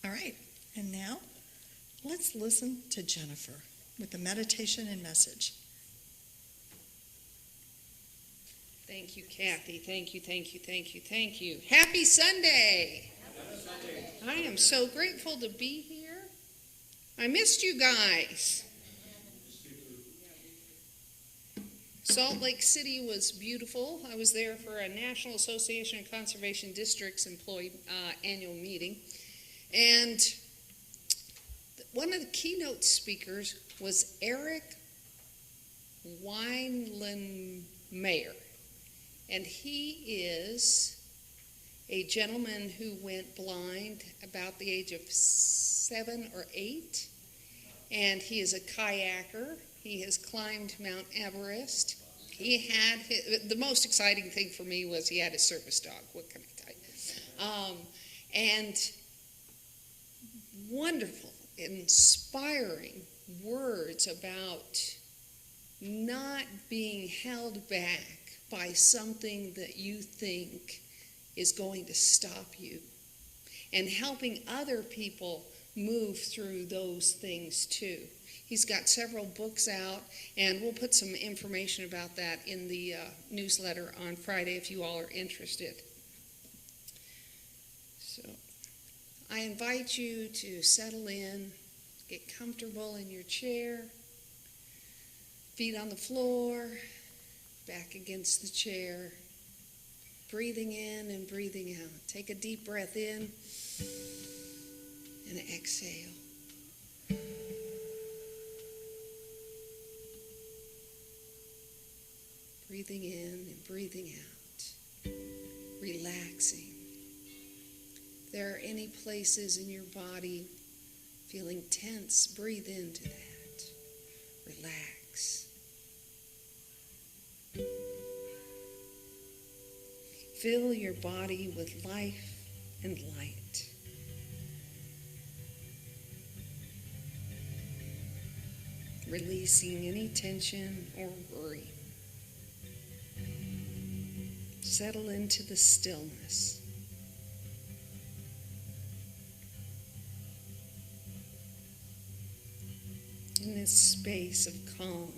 All right, and now let's listen to Jennifer with the meditation and message. Thank you, Kathy. Thank you, thank you, thank you, thank you. Happy Sunday! Happy Sunday. I am so grateful to be here. I missed you guys. Salt Lake City was beautiful. I was there for a National Association of Conservation Districts employee annual meeting. And one of the keynote speakers was Eric Weinlandmayer. And he is a gentleman who went blind about the age of 7 or 8. And he is a kayaker. He has climbed Mount Everest. He had the most exciting thing for me was he had a service dog. What can I tell you? And wonderful, inspiring words about not being held back by something that you think is going to stop you, and helping other people move through those things too. He's got several books out, and we'll put some information about that in the newsletter on Friday if you all are interested. So I invite you to settle in, get comfortable in your chair, feet on the floor, back against the chair, breathing in and breathing out. Take a deep breath in and exhale. Breathing in and breathing out, relaxing. If there are any places in your body feeling tense, breathe into that. Relax. Fill your body with life and light. Releasing any tension or worry. Settle into the stillness. In this space of calm,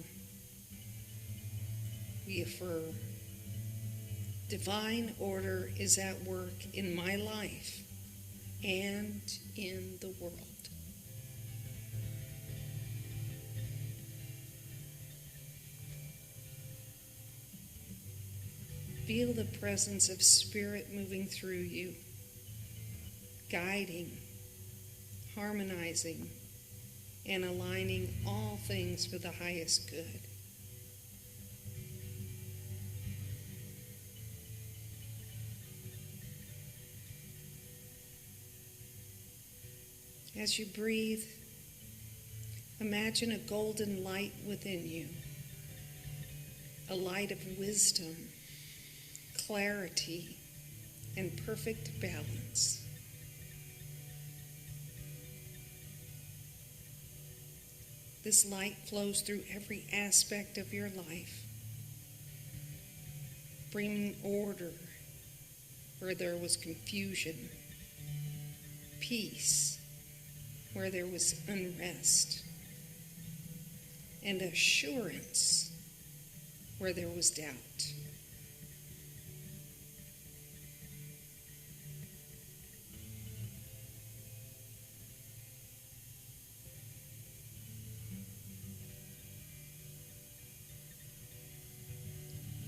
we affirm, divine order is at work in my life and in the world. Feel the presence of Spirit moving through you, guiding, harmonizing, and aligning all things for the highest good. As you breathe, imagine a golden light within you, a light of wisdom, clarity, and perfect balance. This light flows through every aspect of your life, bringing order where there was confusion, peace where there was unrest, and assurance where there was doubt.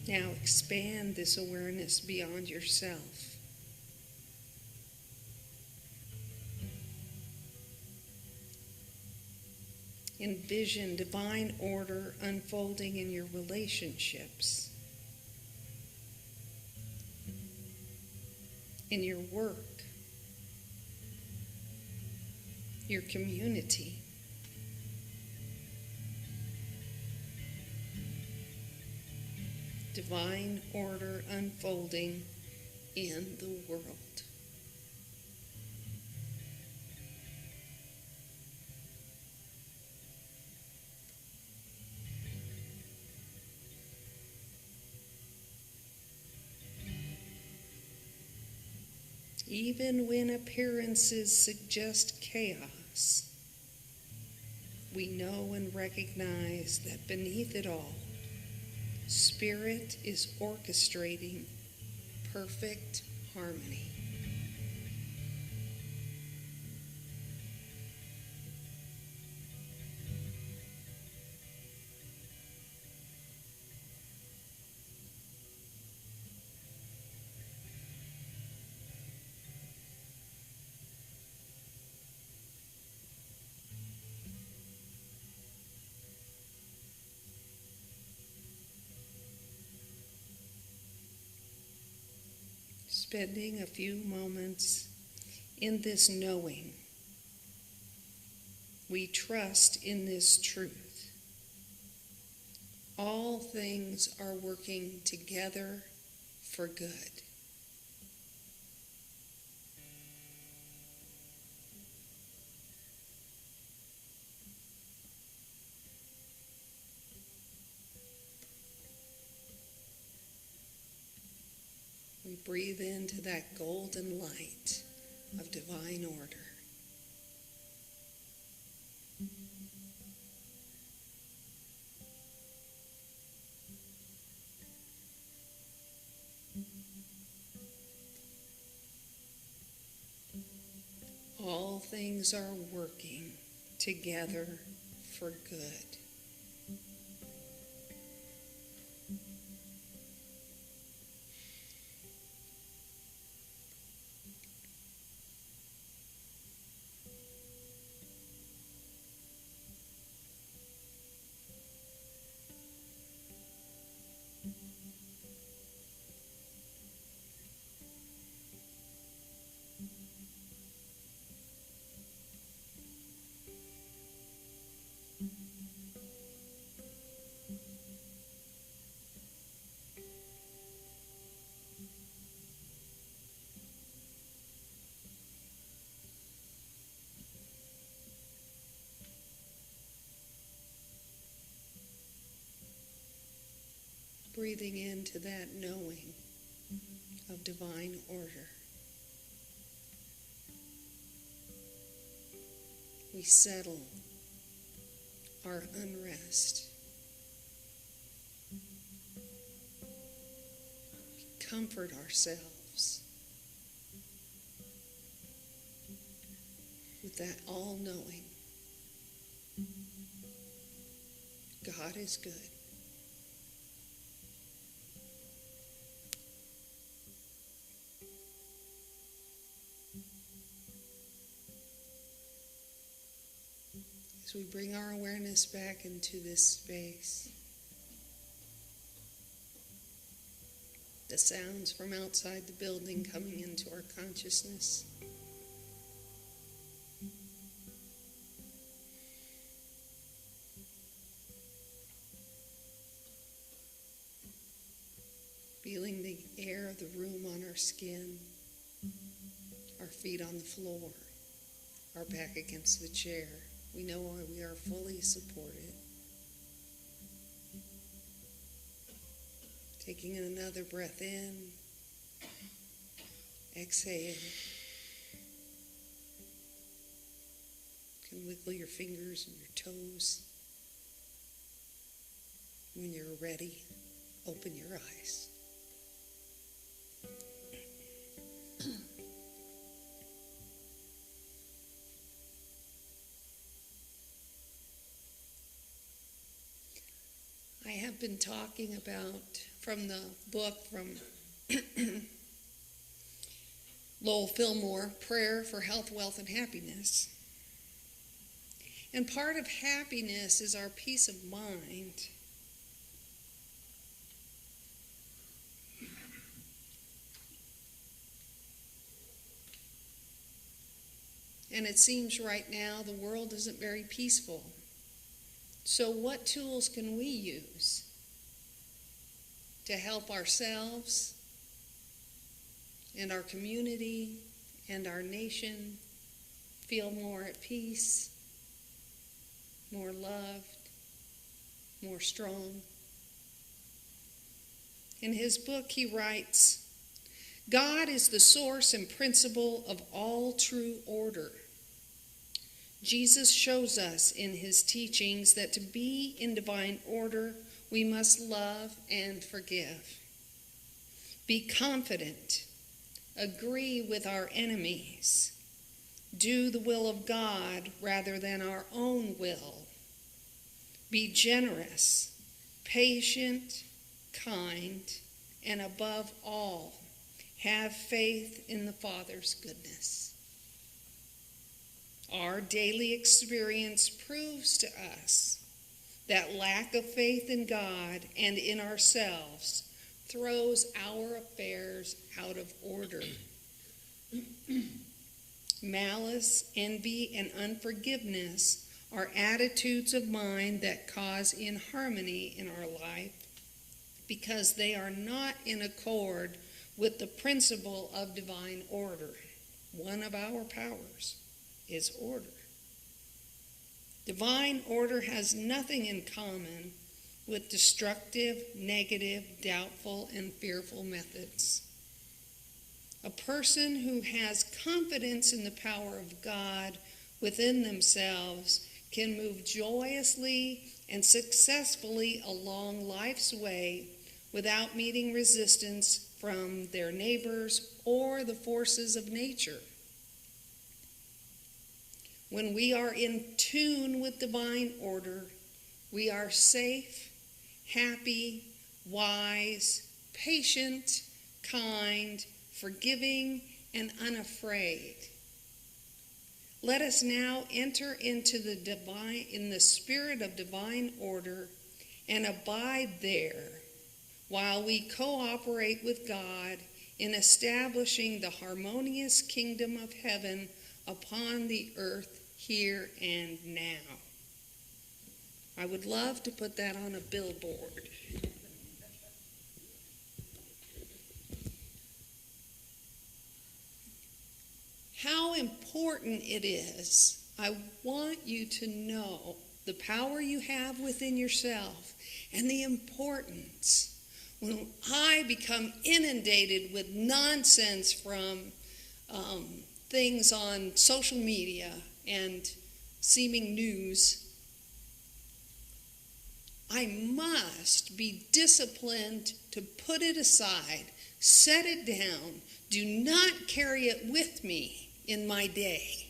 Now expand this awareness beyond yourself. Envision divine order unfolding in your relationships, in your work, your community, divine order unfolding in the world. Even when appearances suggest chaos, we know and recognize that beneath it all, Spirit is orchestrating perfect harmony. Spending a few moments in this knowing, we trust in this truth. All things are working together for good. We breathe into that golden light of divine order. All things are working together for good. Breathing into that knowing of divine order. We settle our unrest. We comfort ourselves with that all-knowing. God is good. As we bring our awareness back into this space, the sounds from outside the building coming into our consciousness, feeling the air of the room on our skin, our feet on the floor, our back against the chair. We know we are fully supported. Taking another breath in, exhale. You can wiggle your fingers and your toes. When you're ready, open your eyes. I have been talking about, from the book from Lowell Fillmore, Prayer for Health, Wealth, and Happiness. And part of happiness is our peace of mind. And it seems right now the world isn't very peaceful. So what tools can we use to help ourselves and our community and our nation feel more at peace, more loved, more strong? In his book, he writes, God is the source and principle of all true order. Jesus shows us in his teachings that to be in divine order, we must love and forgive. Be confident. Agree with our enemies. Do the will of God rather than our own will. Be generous, patient, kind, and above all, have faith in the Father's goodness. Our daily experience proves to us that lack of faith in God and in ourselves throws our affairs out of order. Malice, envy, and unforgiveness are attitudes of mind that cause inharmony in our life because they are not in accord with the principle of divine order. One of our powers is order. Divine order has nothing in common with destructive, negative, doubtful, and fearful methods. A person who has confidence in the power of God within themselves can move joyously and successfully along life's way without meeting resistance from their neighbors or the forces of nature. When we are in tune with divine order, we are safe, happy, wise, patient, kind, forgiving, and unafraid. Let us now enter into the spirit of divine order and abide there while we cooperate with God in establishing the harmonious kingdom of heaven upon the earth here and now. I would love to put that on a billboard. How important it is. I want you to know the power you have within yourself and the importance. When I become inundated with nonsense from things on social media and seeming news, I must be disciplined to put it aside, set it down, do not carry it with me in my day.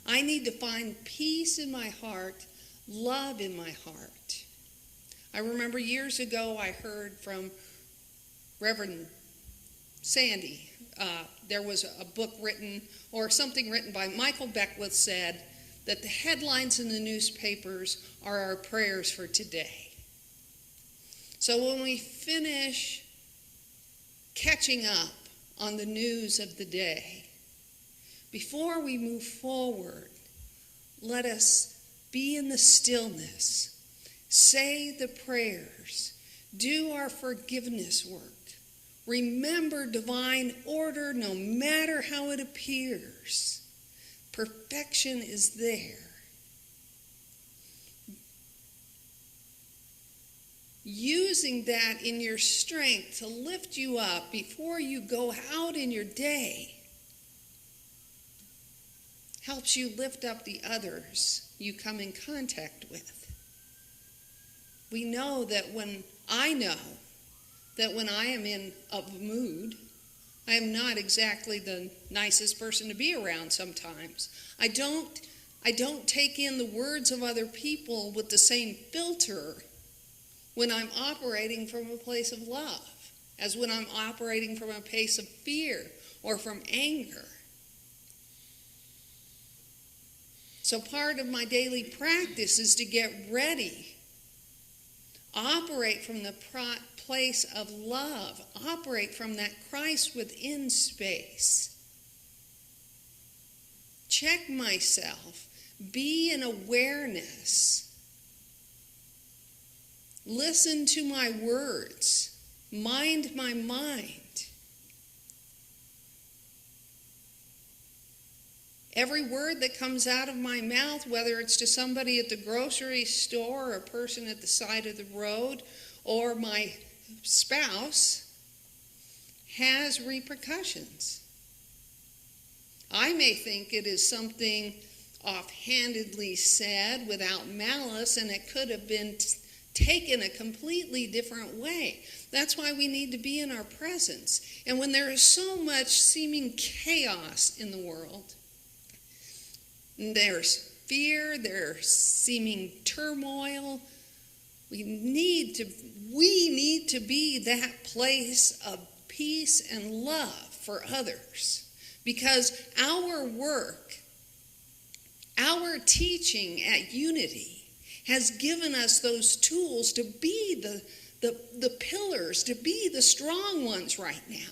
I need to find peace in my heart, love in my heart. I remember years ago I heard from Reverend Sandy. There was a book written, or something written by Michael Beckwith said that the headlines in the newspapers are our prayers for today. So when we finish catching up on the news of the day, before we move forward, let us be in the stillness, say the prayers, do our forgiveness work. Remember divine order no matter how it appears. Perfection is there. Using that in your strength to lift you up before you go out in your day helps you lift up the others you come in contact with. We know that when I am in a mood, I am not exactly the nicest person to be around sometimes. I don't take in the words of other people with the same filter when I'm operating from a place of love as when I'm operating from a place of fear or from anger. So part of my daily practice is to get ready, operate from the place of love, operate from that Christ within space. Check myself, be in awareness. Listen to my words, mind my mind. Every word that comes out of my mouth, whether it's to somebody at the grocery store or a person at the side of the road or my spouse, has repercussions. I may think it is something offhandedly said without malice, and it could have been taken a completely different way. That's why we need to be in our presence. And when there is so much seeming chaos in the world, there's fear, there's seeming turmoil, we need to be that place of peace and love for others, because our work, our teaching at Unity has given us those tools to be the pillars, to be the strong ones right now,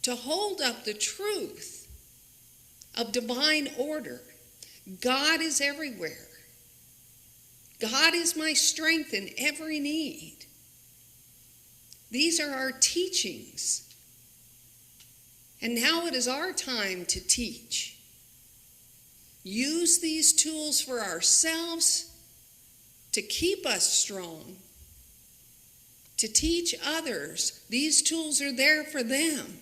to hold up the truth of divine order. God is everywhere. God is my strength in every need. These are our teachings. And now it is our time to teach. Use these tools for ourselves to keep us strong, to teach others. These tools are there for them.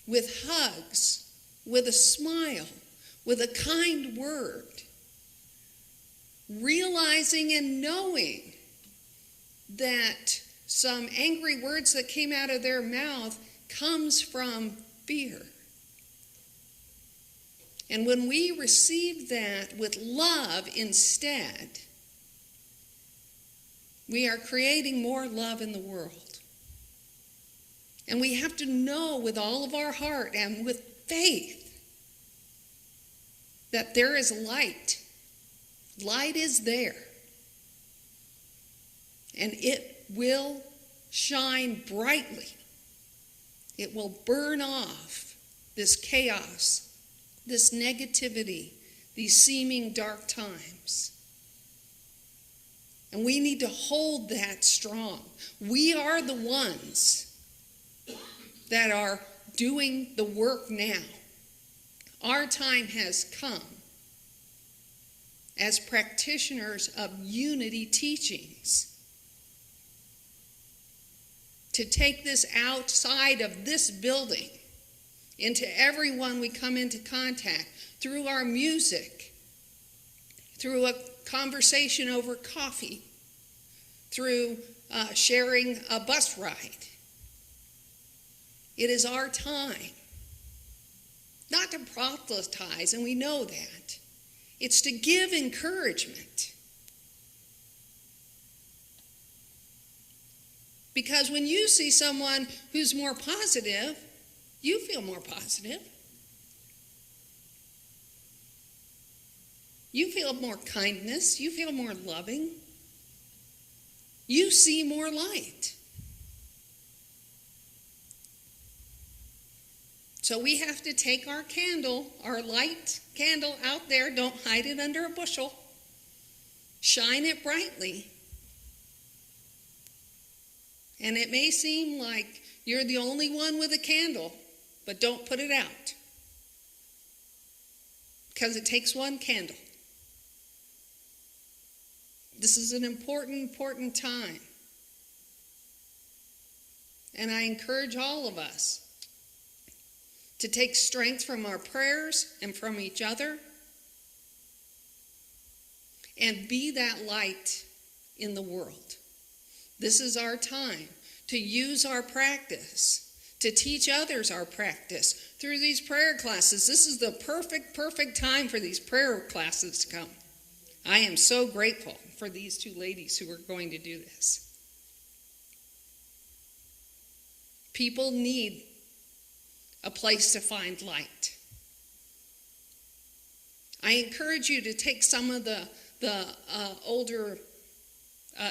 With hugs, with a smile, with a kind word, realizing and knowing that some angry words that came out of their mouth comes from fear. And when we receive that with love instead, we are creating more love in the world. And we have to know with all of our heart and with faith that there is light. Light is there. And it will shine brightly. It will burn off this chaos, this negativity, these seeming dark times. And we need to hold that strong. We are the ones that are doing the work now. Our time has come as practitioners of Unity teachings to take this outside of this building into everyone we come into contact, through our music, through a conversation over coffee, through sharing a bus ride. It is our time not to proselytize, and we know that. It's to give encouragement. Because when you see someone who's more positive, you feel more positive. You feel more kindness. You feel more loving. You see more light. So we have to take our candle, our light candle out there. Don't hide it under a bushel. Shine it brightly. And it may seem like you're the only one with a candle, but don't put it out. Because it takes one candle. This is an important time. And I encourage all of us to take strength from our prayers and from each other and be that light in the world. This is our time to use our practice, to teach others our practice through these prayer classes. This is the perfect time for these prayer classes to come. I am so grateful for these two ladies who are going to do this. People need a place to find light. I encourage you to take some of the older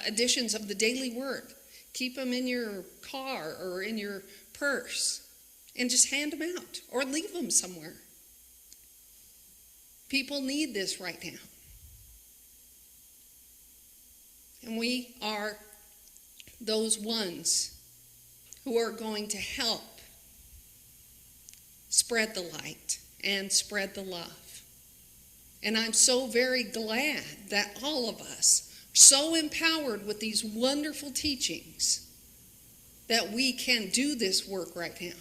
editions of the Daily Word. Keep them in your car or in your purse and just hand them out or leave them somewhere. People need this right now. And we are those ones who are going to help spread the light and spread the love. And I'm so very glad that all of us are so empowered with these wonderful teachings that we can do this work right now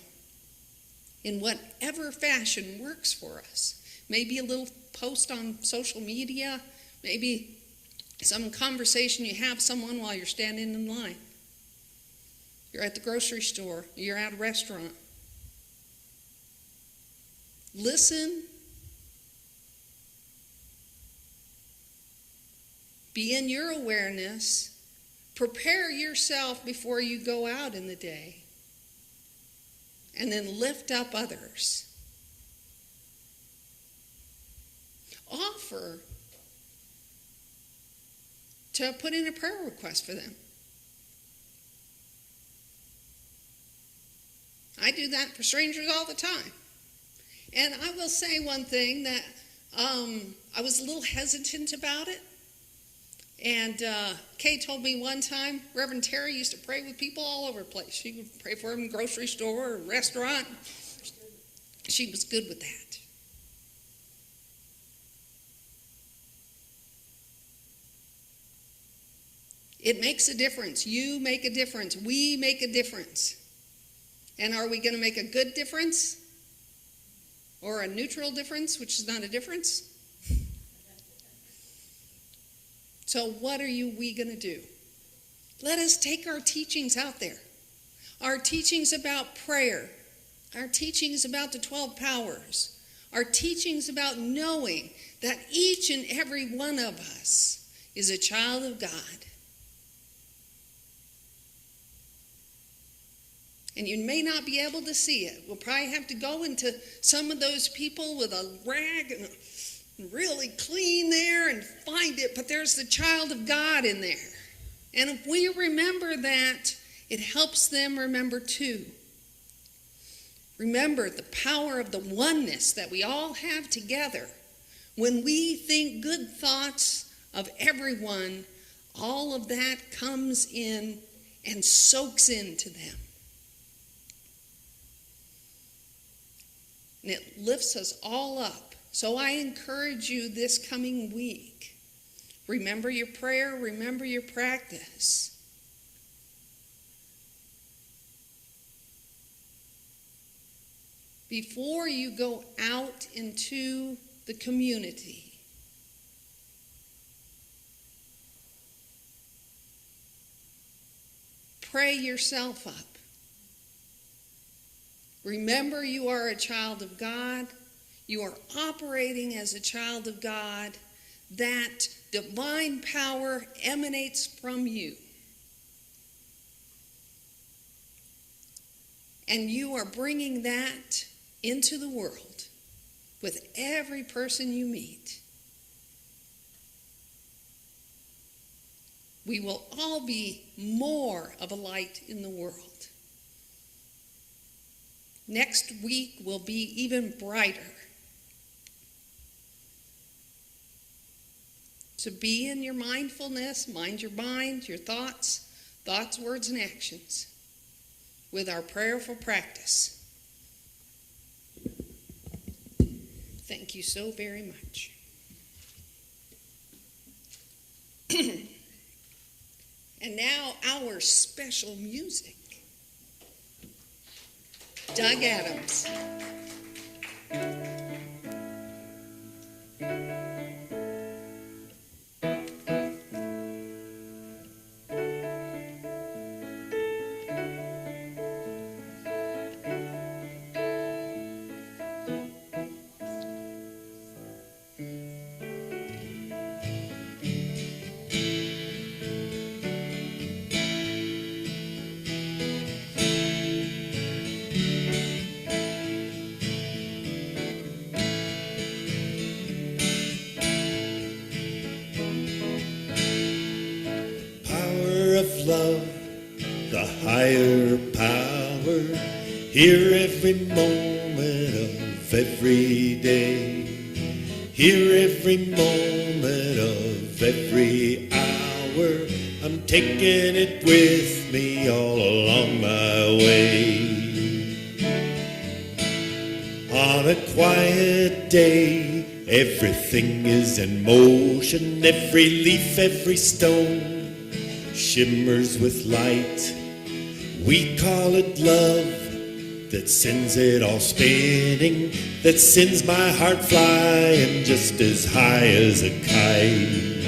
in whatever fashion works for us. Maybe a little post on social media, maybe some conversation you have with someone while you're standing in line. You're at the grocery store, you're at a restaurant. Listen. Be in your awareness. Prepare yourself before you go out in the day. And then lift up others. Offer to put in a prayer request for them. I do that for strangers all the time. And I will say one thing that I was a little hesitant about it. And Kay told me one time, Reverend Terry used to pray with people all over the place. She would pray for them in a grocery store or a restaurant. She was good with that. It makes a difference. You make a difference. We make a difference. And are we going to make a good difference? Or a neutral difference, which is not a difference? So what are we going to do? Let us take our teachings out there. Our teachings about prayer. Our teachings about the 12 powers. Our teachings about knowing that each and every one of us is a child of God. And you may not be able to see it. We'll probably have to go into some of those people with a rag and really clean there and find it. But there's the child of God in there. And if we remember that, it helps them remember too. Remember the power of the oneness that we all have together. When we think good thoughts of everyone, all of that comes in and soaks into them. And it lifts us all up. So I encourage you this coming week. Remember your prayer, remember your practice. Before you go out into the community, pray yourself up. Remember, you are a child of God. You are operating as a child of God. That divine power emanates from you. And you are bringing that into the world with every person you meet. We will all be more of a light in the world. Next week will be even brighter. So be in your mindfulness, mind your mind, your thoughts, words, and actions with our prayerful practice. Thank you so very much. And now our special music. Doug Adamz. Love, the higher power, here every moment of every day, here every moment of every hour. I'm taking it with me all along my way. On a quiet day, everything is in motion, every leaf, every stone shimmers with light We call it love that sends it all spinning, that sends my heart flying just as high as a kite.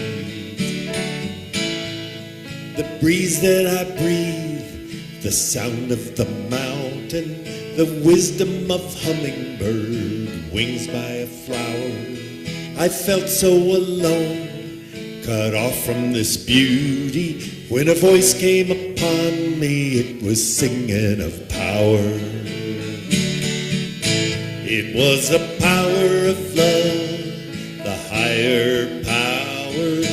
The breeze that I breathe, the sound of the mountain, the wisdom of hummingbird, wings by a flower. I felt so alone, cut off from this beauty, when a voice came upon me, it was singing of power. It was the power of love, the higher power,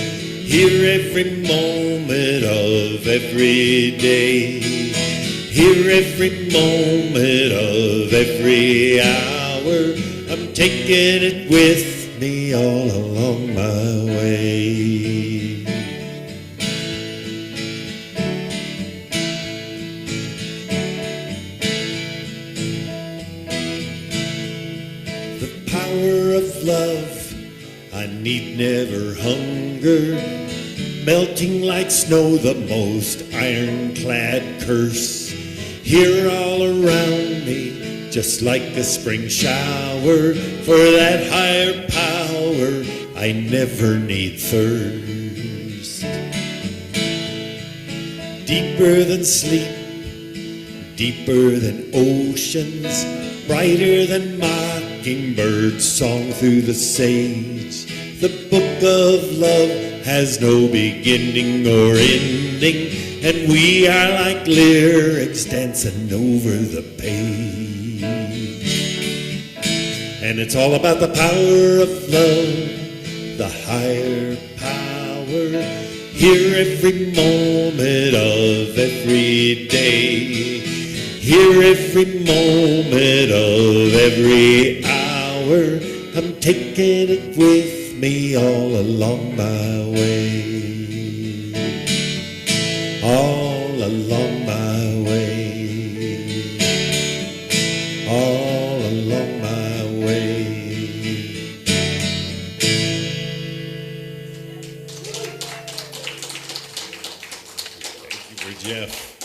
here every moment of every day, here every moment of every hour. I'm taking it with me all along my way. The power of love, I need never hunger, melting like snow the most ironclad curse, here all around me, just like a spring shower. For that higher power, I never need thirst. Deeper than sleep, deeper than oceans, brighter than mockingbird song through the sage. The book of love has no beginning or ending, and we are like lyrics dancing over the page. And it's all about the power of love, the higher power, here every moment of every day, here every moment of every hour. I'm taking it with me all along my way, all along my way, all along my way. Thank you for Jeff.